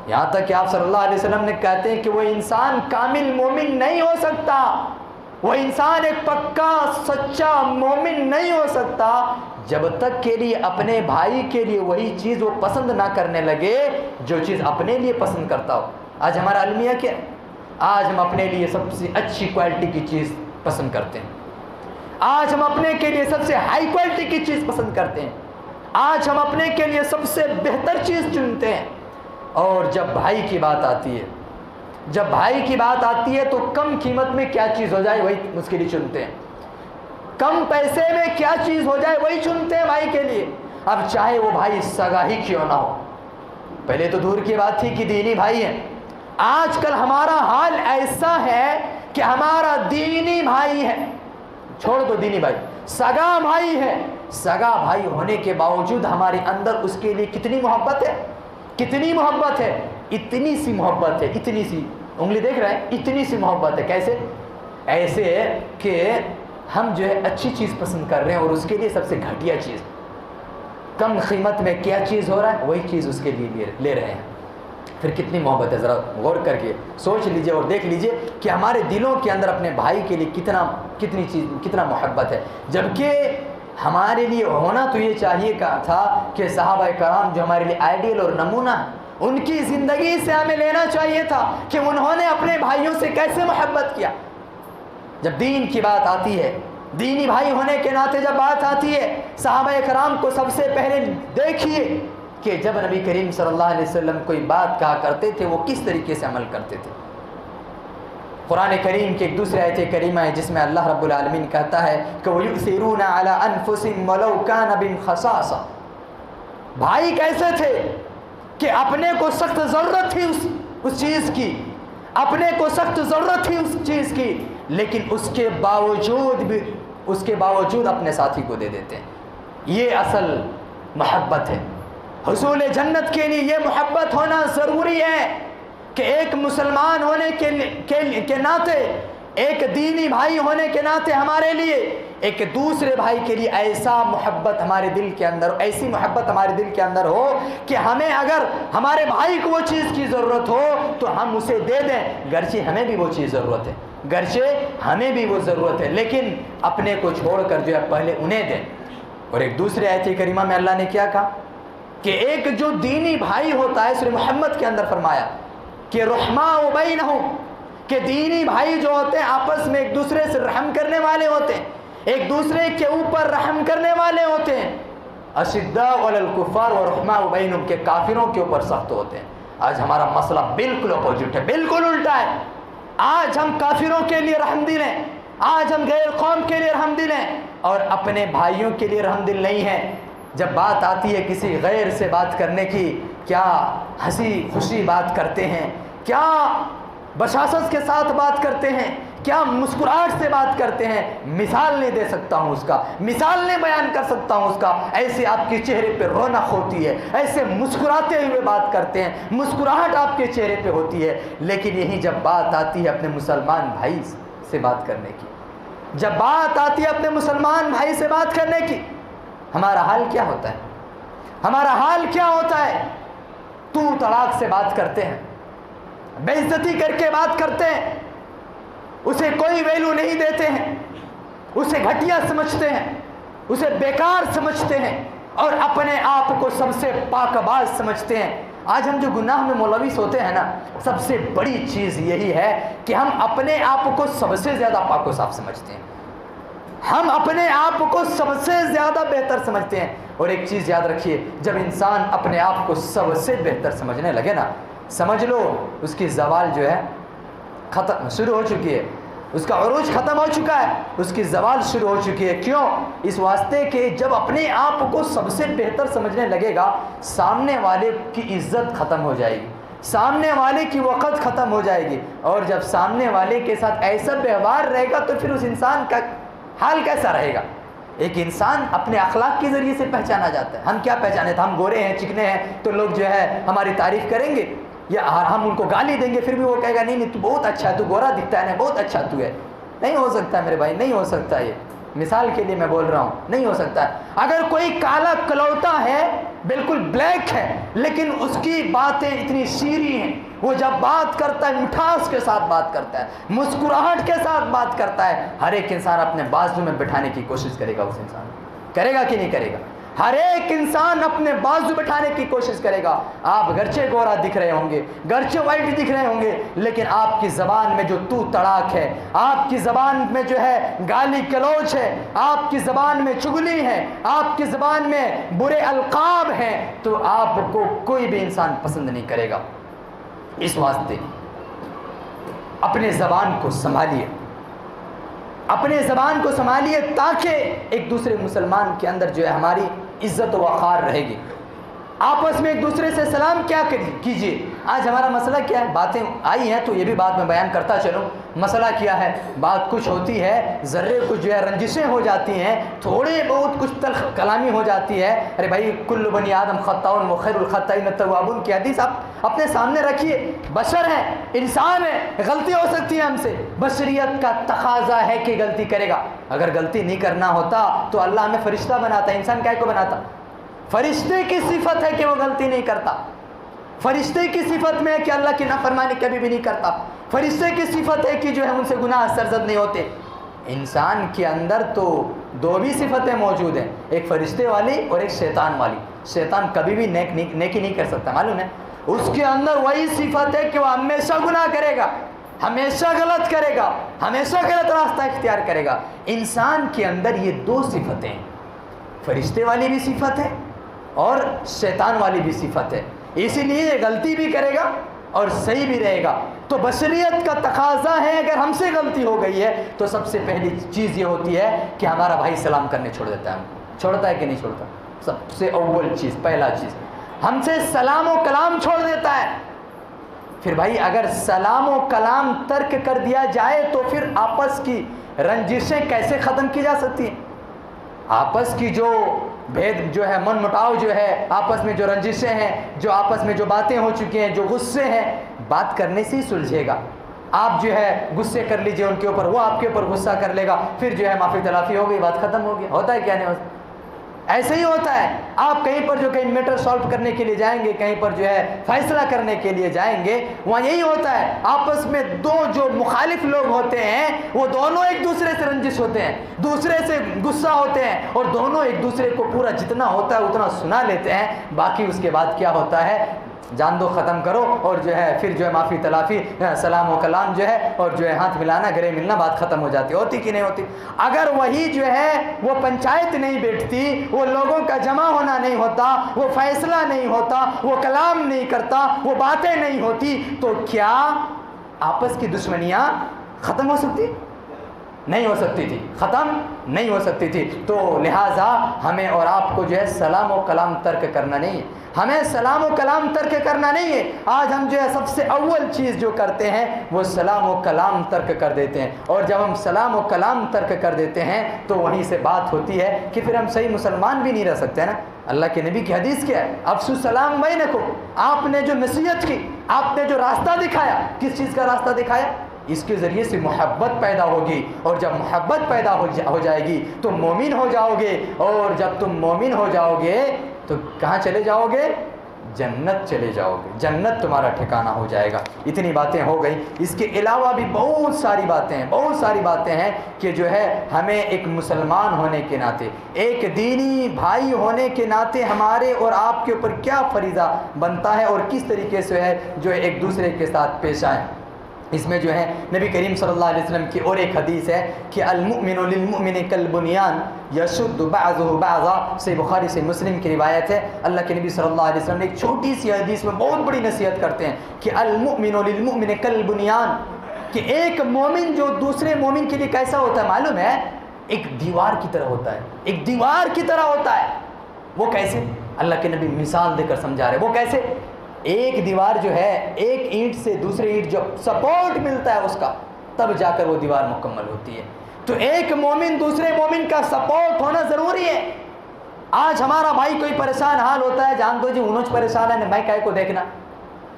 یہاں تک کہ آپ صلی اللہ علیہ وسلم نے کہتے ہیں کہ وہ انسان کامل مومن نہیں ہو سکتا، وہ انسان ایک پکا سچا مومن نہیں ہو سکتا جب تک کے لیے اپنے بھائی کے لیے وہی چیز وہ پسند نہ کرنے لگے جو چیز اپنے لیے پسند کرتا ہو۔ آج ہمارا المیہ کیا ہے؟ آج ہم اپنے لیے سب سے اچھی کوالٹی کی چیز پسند کرتے ہیں، آج ہم اپنے کے لیے سب سے ہائی کوالٹی کی چیز پسند کرتے ہیں، آج ہم اپنے کے لیے سب سے بہتر چیز چنتے ہیں، اور جب بھائی کی بات آتی ہے، جب بھائی کی بات آتی ہے تو کم قیمت میں کیا چیز ہو جائے وہی اس کے لیے چنتے ہیں، کم پیسے میں کیا چیز ہو جائے وہی چنتے ہیں بھائی کے لیے، اب چاہے وہ بھائی سگا ہی کیوں نہ ہو۔ پہلے تو دور کی بات تھی کہ دینی بھائی ہیں، آج کل ہمارا حال ایسا ہے کہ ہمارا دینی بھائی ہے، چھوڑ دو دینی بھائی، سگا بھائی ہے، سگا بھائی ہونے کے باوجود ہمارے اندر اس کے لیے کتنی محبت ہے، کتنی محبت ہے، اتنی سی محبت ہے، اتنی سی، انگلی دیکھ رہے ہیں، اتنی سی محبت ہے۔ کیسے؟ ایسے کہ ہم جو ہے اچھی چیز پسند کر رہے ہیں اور اس کے لیے سب سے گھٹیا چیز، کم قیمت میں کیا چیز ہو رہا ہے وہی چیز اس کے لیے لے رہے ہیں۔ پھر کتنی محبت ہے، ذرا غور کر کے سوچ لیجئے اور دیکھ لیجئے کہ ہمارے دلوں کے اندر اپنے بھائی کے لیے کتنا محبت ہے، جبکہ ہمارے لیے ہونا تو یہ چاہیے تھا کہ صحابہ کرام جو ہمارے لیے آئیڈیل اور نمونہ ان کی زندگی سے ہمیں لینا چاہیے تھا کہ انہوں نے اپنے بھائیوں سے کیسے محبت کیا۔ جب دین کی بات آتی ہے دینی بھائی ہونے کے ناطے جب بات آتی ہے صحابہ کرام کو سب سے پہلے دیکھیے کہ جب نبی کریم صلی اللہ علیہ وسلم کوئی بات کہا کرتے تھے وہ کس طریقے سے عمل کرتے تھے۔ قرآن کریم کی ایک دوسری آیت کریمہ ہے جس میں اللہ رب العالمین کہتا ہے کہ وَيُؤْثِرُونَ عَلَىٰ أَنفُسِهِمْ وَلَوْ كَانَ بِهِمْ خَصَاصَةٌ، بھائی کیسے تھے کہ اپنے کو سخت ضرورت تھی اس چیز کی، اپنے کو سخت ضرورت تھی اس چیز کی، لیکن اس کے باوجود اپنے ساتھی کو دے دیتے ہیں۔ یہ اصل محبت ہے۔ حصول جنت کے لیے یہ محبت ہونا ضروری ہے کہ ایک مسلمان ہونے کے ناطے، ایک دینی بھائی ہونے کے ناطے ہمارے لیے ایک دوسرے بھائی کے لیے ایسا محبت ہمارے دل کے اندر، ایسی محبت ہمارے دل کے اندر ہو کہ ہمیں اگر ہمارے بھائی کو وہ چیز کی ضرورت ہو تو ہم اسے دے دیں، گرچہ ہمیں بھی وہ چیز ضرورت ہے، گرچہ ہمیں بھی وہ ضرورت ہے، لیکن اپنے کو چھوڑ کر جو ہے پہلے انہیں دیں۔ اور ایک دوسرے آیت کریمہ میں اللہ نے کیا کہا کہ ایک جو دینی بھائی ہوتا ہے، سورہ محمد کے اندر فرمایا کہ رحماء بینہم، کہ دینی بھائی جو ہوتے ہیں آپس میں ایک دوسرے سے رحم کرنے والے ہوتے ہیں، ایک دوسرے کے اوپر رحم کرنے والے ہوتے ہیں۔ اشداء علی الکفار ورحماء بینہم، کے کافروں کے اوپر سخت ہوتے ہیں۔ آج ہمارا مسئلہ بالکل اپوزٹ ہے، بالکل الٹا ہے۔ آج ہم کافروں کے لیے رحم دل ہیں، آج ہم غیر قوم کے لیے رحم دل ہیں اور اپنے بھائیوں کے لیے رحم دل نہیں ہیں۔ جب بات آتی ہے کسی غیر سے بات کرنے کی، کیا ہنسی خوشی بات کرتے ہیں، کیا بشاشت کے ساتھ بات کرتے ہیں، کیا مسکراہٹ سے بات کرتے ہیں، مثال نہیں دے سکتا ہوں اس کا، مثال نہیں بیان کر سکتا ہوں اس کا۔ ایسے آپ کے چہرے پہ رونق ہوتی ہے، ایسے مسکراتے ہوئے بات کرتے ہیں، مسکراہٹ آپ کے چہرے پہ ہوتی ہے، لیکن یہی جب بات آتی ہے اپنے مسلمان بھائی سے بات کرنے کی، جب بات آتی ہے اپنے مسلمان بھائی سے بات کرنے کی، ہمارا حال کیا ہوتا ہے؟ ہمارا حال کیا ہوتا ہے؟ تو طلاق سے بات کرتے ہیں، بے عزتی کر کے بات کرتے ہیں، اسے کوئی ویلو نہیں دیتے ہیں، اسے گھٹیا سمجھتے ہیں، اسے بیکار سمجھتے ہیں اور اپنے آپ کو سب سے پاک باز سمجھتے ہیں۔ آج ہم جو گناہ میں ملوث ہوتے ہیں نا، سب سے بڑی چیز یہی ہے کہ ہم اپنے آپ کو سب سے زیادہ پاک و صاف سمجھتے ہیں، ہم اپنے آپ کو سب سے زیادہ بہتر سمجھتے ہیں۔ اور ایک چیز یاد رکھیے، جب انسان اپنے آپ کو سب سے بہتر سمجھنے لگے نا، سمجھ لو اس کی زوال جو ہے ختم شروع ہو چکی ہے، اس کا عروج ختم ہو چکا ہے، اس کی زوال شروع ہو چکی ہے۔ کیوں؟ اس واسطے کہ جب اپنے آپ کو سب سے بہتر سمجھنے لگے گا، سامنے والے کی عزت ختم ہو جائے گی، سامنے والے کی وقت ختم ہو جائے گی، اور جب سامنے والے کے ساتھ ایسا ویوہار رہے گا تو پھر اس انسان کا حال کیسا رہے گا؟ ایک انسان اپنے اخلاق کے ذریعے سے پہچانا جاتا ہے۔ ہم کیا پہچانے تھے؟ ہم گورے ہیں، چکنے ہیں تو لوگ جو ہے ہماری تعریف کریں گے، یا ہم ان کو گالی دیں گے، پھر بھی وہ کہے گا نہیں تو بہت اچھا ہے، تو گورا دکھتا ہے نا، بہت اچھا تو ہے۔ نہیں ہو سکتا میرے بھائی، نہیں ہو سکتا، یہ مثال کے لیے میں بول رہا ہوں، نہیں ہو سکتا۔ اگر کوئی کالا کلوٹا ہے، بالکل بلیک ہے، لیکن اس کی باتیں اتنی شیریں ہیں، وہ جب بات کرتا ہے مٹھاس کے ساتھ بات کرتا ہے، مسکراہٹ کے ساتھ بات کرتا ہے، ہر ایک انسان اپنے بازو میں بٹھانے کی کوشش کرے گا، اس انسان کرے گا کہ نہیں کرے گا؟ ہر ایک انسان اپنے بازو بٹھانے کی کوشش کرے گا۔ آپ گرچہ گورا دکھ رہے ہوں گے، گرچہ وائٹ دکھ رہے ہوں گے، لیکن آپ کی زبان میں جو تو تڑاک ہے، آپ کی زبان میں جو ہے گالی گلوچ ہے، آپ کی زبان میں چغلی ہے، آپ کی زبان میں برے القاب ہیں، تو آپ کو کوئی بھی انسان پسند نہیں کرے گا۔ اس واسطے اپنے زبان کو سنبھالیے، اپنے زبان کو سنبھالیے، تاکہ ایک دوسرے مسلمان کے اندر جو ہے ہماری عزت و وقار رہے گی۔ آپس میں ایک دوسرے سے سلام کیا کیجیے۔ آج ہمارا مسئلہ کیا ہے؟ باتیں آئی ہیں تو یہ بھی بات میں بیان کرتا چلوں۔ مسئلہ کیا ہے؟ بات کچھ ہوتی ہے، ذرے کچھ جو ہے رنجشیں ہو جاتی ہیں، تھوڑے بہت کچھ تلخ کلامی ہو جاتی ہے۔ ارے بھائی کل بنی آدم خطاؤن وخیر الخطائین التوابون کی حدیث آپ اپنے سامنے رکھیے۔ بشر ہیں، انسان ہے، غلطی ہو سکتی ہے ہم سے، بشریت کا تقاضا ہے کہ غلطی کرے گا۔ اگر غلطی نہیں کرنا ہوتا تو اللہ ہمیں فرشتہ بناتا، انسان کیا کو بناتا؟ فرشتے کی صفت ہے کہ وہ غلطی نہیں کرتا، فرشتے کی صفت میں ہے کہ اللہ کی نافرمانی کبھی بھی نہیں کرتا، فرشتے کی صفت ہے کہ جو ہے ان سے گناہ سرزد نہیں ہوتے۔ انسان کے اندر تو دو بھی صفتیں موجود ہیں، ایک فرشتے والی اور ایک شیطان والی۔ شیطان کبھی بھی نیکی نہیں کر سکتا، معلوم ہے؟ اس کے اندر وہی صفت ہے کہ وہ ہمیشہ گناہ کرے گا، ہمیشہ غلط کرے گا، ہمیشہ غلط راستہ اختیار کرے گا۔ انسان کے اندر یہ دو صفتیں ہیں، فرشتے والی بھی صفت ہے اور شیطان والی بھی صفت ہے، اسی لیے یہ غلطی بھی کرے گا اور صحیح بھی رہے گا۔ تو بشریت کا تقاضا ہے، اگر ہم سے غلطی ہو گئی ہے تو سب سے پہلی چیز یہ ہوتی ہے کہ ہمارا بھائی سلام کرنے چھوڑ دیتا ہے، چھوڑتا ہے کہ نہیں چھوڑتا؟ سب سے اول چیز، پہلا چیز ہم سے سلام و کلام چھوڑ دیتا ہے۔ پھر بھائی اگر سلام و کلام ترک کر دیا جائے تو پھر آپس کی رنجشیں کیسے ختم کی جا سکتی ہیں؟ آپس کی جو بھید جو ہے، من مٹاؤ جو ہے، آپس میں جو رنجشیں ہیں، جو آپس میں جو باتیں ہو چکی ہیں، جو غصے ہیں، بات کرنے سے ہی سلجھے گا۔ آپ جو ہے غصے کر لیجئے ان کے اوپر، وہ آپ کے اوپر غصہ کر لے گا، پھر جو ہے معافی تلافی ہو گئی، بات ختم ہو گئی۔ ہوتا ہے کیا نہیں ہوتا؟ ایسے ہی ہوتا ہے۔ آپ کہیں پر جو کہیں میٹر سالو کرنے کے لیے جائیں گے، کہیں پر جو ہے فیصلہ کرنے کے لیے جائیں گے، وہاں یہی ہوتا ہے، آپس میں دو جو مخالف لوگ ہوتے ہیں وہ دونوں ایک دوسرے سے رنجش ہوتے ہیں، دوسرے سے غصہ ہوتے ہیں، اور دونوں ایک دوسرے کو پورا جتنا ہوتا ہے اتنا سنا لیتے ہیں۔ باقی اس کے بعد کیا ہوتا ہے؟ جان دو، ختم کرو، اور جو ہے پھر جو ہے معافی تلافی، سلام و کلام جو ہے، اور جو ہے ہاتھ ملانا، گلے ملنا، بات ختم ہو جاتی۔ ہوتی کہ نہیں ہوتی؟ اگر وہی جو ہے وہ پنچایت نہیں بیٹھتی، وہ لوگوں کا جمع ہونا نہیں ہوتا، وہ فیصلہ نہیں ہوتا، وہ کلام نہیں کرتا، وہ باتیں نہیں ہوتی، تو کیا آپس کی دشمنیاں ختم ہو سکتی؟ نہیں ہو سکتی تھی، ختم نہیں ہو سکتی تھی۔ تو لہٰذا ہمیں اور آپ کو جو ہے سلام و کلام ترک کرنا نہیں ہے، ہمیں سلام و کلام ترک کرنا نہیں ہے۔ آج ہم جو ہے سب سے اول چیز جو کرتے ہیں وہ سلام و کلام ترک کر دیتے ہیں، اور جب ہم سلام و کلام ترک کر دیتے ہیں تو وہیں سے بات ہوتی ہے کہ پھر ہم صحیح مسلمان بھی نہیں رہ سکتے نا۔ اللہ کے نبی کی حدیث کیا ہے؟ افشوا السلام بینکم، آپ نے جو نصیحت کی، آپ نے جو راستہ دکھایا، کس چیز کا راستہ دکھایا؟ اس کے ذریعے سے محبت پیدا ہوگی، اور جب محبت پیدا ہو جائے گی تو مومن ہو جاؤ گے، اور جب تم مومن ہو جاؤ گے تو کہاں چلے جاؤ گے؟ جنت چلے جاؤ گے، جنت تمہارا ٹھکانہ ہو جائے گا۔ اتنی باتیں ہو گئی، اس کے علاوہ بھی بہت ساری باتیں ہیں کہ جو ہے ہمیں ایک مسلمان ہونے کے ناطے، ایک دینی بھائی ہونے کے ناطے ہمارے اور آپ کے اوپر کیا فریضہ بنتا ہے، اور کس طریقے سے ہے جو ایک دوسرے کے ساتھ پیش آئیں۔ اس میں جو ہے نبی کریم صلی اللہ علیہ وسلم کی اور ایک حدیث ہے کہ المؤمن للمؤمن کالبنیان یشد بعضه بعضا، سے بخاری سے مسلم کی روایت ہے۔ اللہ کے نبی صلی اللہ علیہ وسلم نے ایک چھوٹی سی حدیث میں بہت بڑی نصیحت کرتے ہیں کہ المؤمن للمؤمن کالبنیان، کہ ایک مومن جو دوسرے مومن کے لیے کیسا ہوتا ہے معلوم ہے؟ ایک دیوار کی طرح ہوتا ہے، ایک دیوار کی طرح ہوتا ہے۔ وہ کیسے؟ اللہ کے نبی مثال دے کر سمجھا رہے۔ وہ کیسے؟ ایک دیوار جو ہے، ایک اینٹ سے دوسرے اینٹ جب سپورٹ ملتا ہے اس کا، تب جا کر وہ دیوار مکمل ہوتی ہے۔ تو ایک مومن دوسرے مومن کا سپورٹ ہونا ضروری ہے۔ آج ہمارا بھائی کوئی پریشان حال ہوتا ہے، جان دو جی انوچ پریشان ہے، میں کائے کو دیکھنا۔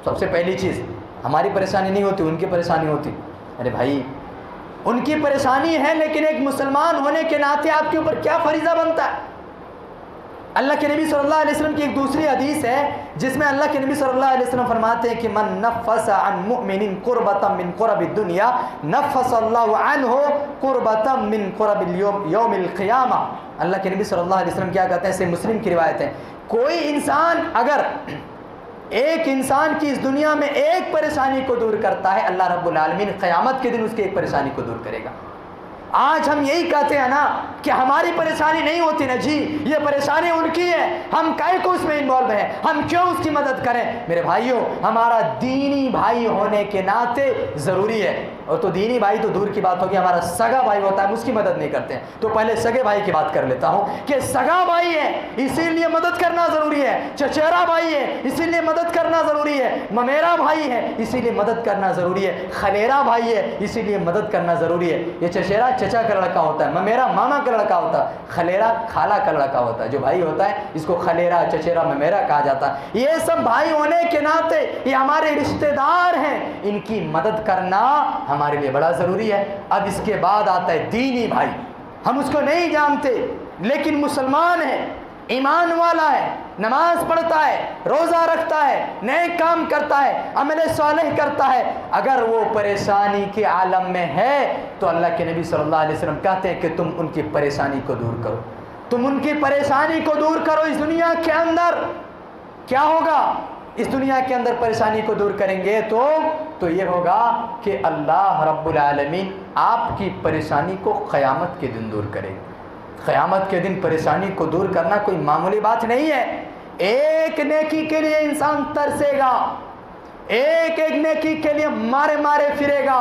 سب سے پہلی چیز ہماری پریشانی نہیں ہوتی، ان کی پریشانی ہوتی۔ ارے بھائی ان کی پریشانی ہے، لیکن ایک مسلمان ہونے کے ناطے آپ کے اوپر کیا فریضہ بنتا ہے؟ اللہ کے نبی صلی اللہ علیہ وسلم کی ایک دوسری حدیث ہے جس میں اللہ کے نبی صلی اللہ علیہ وسلم فرماتے ہیں کہ من نفس عن مؤمن قربۃ من قرب الدنیا نفس اللہ عنہ قربۃ من قرب یوم القیامہ۔ اللہ کے نبی صلی اللہ علیہ وسلم کیا کہتے ہیں؟ سے مسلم کی روایت ہے، کوئی انسان اگر ایک انسان کی اس دنیا میں ایک پریشانی کو دور کرتا ہے، اللہ رب العالمین قیامت کے دن اس کی ایک پریشانی کو دور کرے گا۔ آج ہم یہی کہتے ہیں نا کہ ہماری پریشانی نہیں ہوتی نا جی، یہ پریشانی ان کی ہے، ہم کائے کو اس میں انوالو ہیں، ہم کیوں اس کی مدد کریں؟ میرے بھائیوں، ہمارا دینی بھائی ہونے کے ناطے ضروری ہے، اور تو دینی بھائی تو دور کی بات ہوگی، ہمارا سگا بھائی ہوتا ہے ہم اس کی مدد نہیں کرتے ہیں۔ تو پہلے سگے بھائی کی بات کر لیتا ہوں کہ سگا بھائی ہے اسی لیے مدد کرنا ضروری ہے، چچیرا بھائی ہے اسی لیے مدد کرنا ضروری ہے، ممیرا بھائی ہے اسی لیے مدد کرنا ضروری ہے، خلیرا بھائی ہے اسی لیے مدد کرنا ضروری ہے۔ یہ چچیرا چچا کا لڑکا ہوتا ہے، ممیرا ماما کا لڑکا ہوتا ہے، خلیرا خالہ کا لڑکا ہوتا ہے۔ جو بھائی ہوتا ہے اس کو خلیرا، چچیرا، ممیرا کہا جاتا ہے۔ یہ سب بھائی ہونے کے ناطے یہ ہمارے رشتہ دار ہیں، ان کی مدد کرنا ہمارے لیے بڑا ضروری ہے۔ اب اس کے بعد آتا ہے دینی بھائی، ہم اس کو نہیں جانتے لیکن مسلمان ہے، ایمان والا ہے، نماز پڑھتا ہے، روزہ رکھتا ہے، نیک کام کرتا ہے، عمل صالح کرتا ہے، اگر وہ پریشانی کے عالم میں ہے تو اللہ کے نبی صلی اللہ علیہ وسلم کہتے ہیں کہ تم ان کی پریشانی کو دور کرو، تم ان کی پریشانی کو دور کرو۔ اس دنیا کے اندر کیا ہوگا؟ اس دنیا کے اندر پریشانی کو دور کریں گے تو یہ ہوگا کہ اللہ رب العالمین آپ کی پریشانی کو قیامت کے دن دور کرے گا۔ قیامت کے دن پریشانی کو دور کرنا کوئی معمولی بات نہیں ہے۔ ایک نیکی کے لیے انسان ترسے گا، ایک نیکی کے لیے مارے پھرے گا،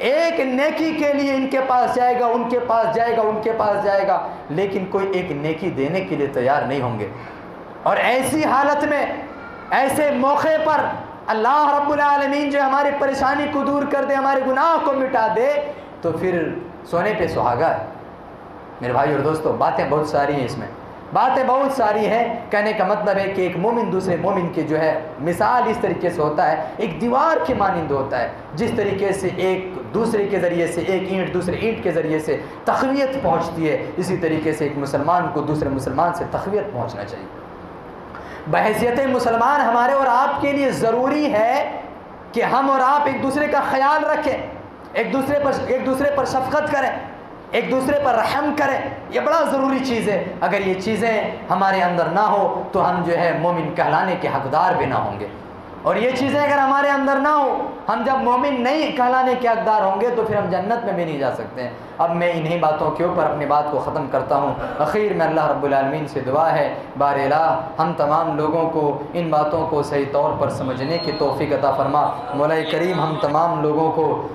ایک نیکی کے لیے ان کے پاس جائے گا، ان کے پاس جائے گا، ان کے پاس جائے گا، لیکن کوئی ایک نیکی دینے کے لیے تیار نہیں ہوں گے۔ اور ایسی حالت میں، ایسے موقع پر اللہ رب العالمین جو ہماری پریشانی کو دور کر دے، ہمارے گناہ کو مٹا دے، تو پھر سونے پہ سہاگا ہے۔ میرے بھائی اور دوستو، باتیں بہت ساری ہیں، اس میں باتیں بہت ساری ہیں۔ کہنے کا مطلب ہے کہ ایک مومن دوسرے مومن کی جو ہے مثال اس طریقے سے ہوتا ہے، ایک دیوار کے مانند ہوتا ہے۔ جس طریقے سے ایک دوسرے کے ذریعے سے، ایک اینٹ دوسرے اینٹ کے ذریعے سے تقویت پہنچتی ہے، اسی طریقے سے ایک مسلمان کو دوسرے مسلمان سے تقویت پہنچنا چاہیے۔ بحیثیت مسلمان ہمارے اور آپ کے لیے ضروری ہے کہ ہم اور آپ ایک دوسرے کا خیال رکھیں، ایک دوسرے پر شفقت کریں، ایک دوسرے پر رحم کریں۔ یہ بڑا ضروری چیز ہے۔ اگر یہ چیزیں ہمارے اندر نہ ہو تو ہم جو ہے مومن کہلانے کے حقدار بھی نہ ہوں گے، اور یہ چیزیں اگر ہمارے اندر نہ ہو، ہم جب مومن نہیں کہلانے کے حقدار ہوں گے تو پھر ہم جنت میں بھی نہیں جا سکتے ہیں۔ اب میں انہی باتوں کے اوپر اپنی بات کو ختم کرتا ہوں۔ اخیر میں اللہ رب العالمین سے دعا ہے، بار الہ ہم تمام لوگوں کو ان باتوں کو صحیح طور پر سمجھنے کی توفیق عطا فرما۔ مولا کریم ہم تمام لوگوں کو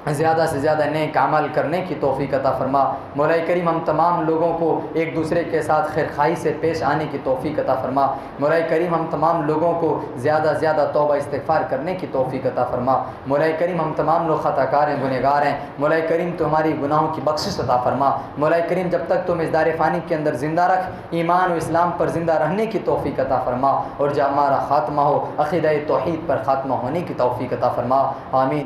زیادہ سے زیادہ نیک عمل کرنے کی توفیق عطا فرما۔ مولا کریم ہم تمام لوگوں کو ایک دوسرے کے ساتھ خیرخواہی سے پیش آنے کی توفیق عطا فرما۔ مولا کریم ہم تمام لوگوں کو زیادہ سے زیادہ توبہ استغفار کرنے کی توفیق عطا فرما۔ مولا کریم ہم تمام لوگ خطا کار ہیں، گنہگار ہیں۔ مولا کریم تو ہماری گناہوں کی بخشش عطا فرما۔ مولا کریم جب تک تم اس دار فانی کے اندر زندہ رکھ، ایمان و اسلام پر زندہ رہنے کی توفیق عطا فرما، اور جب ہمارا خاتمہ ہو عقیدہ توحید پر خاتمہ ہونے کی توفیق عطا فرما۔ آمین۔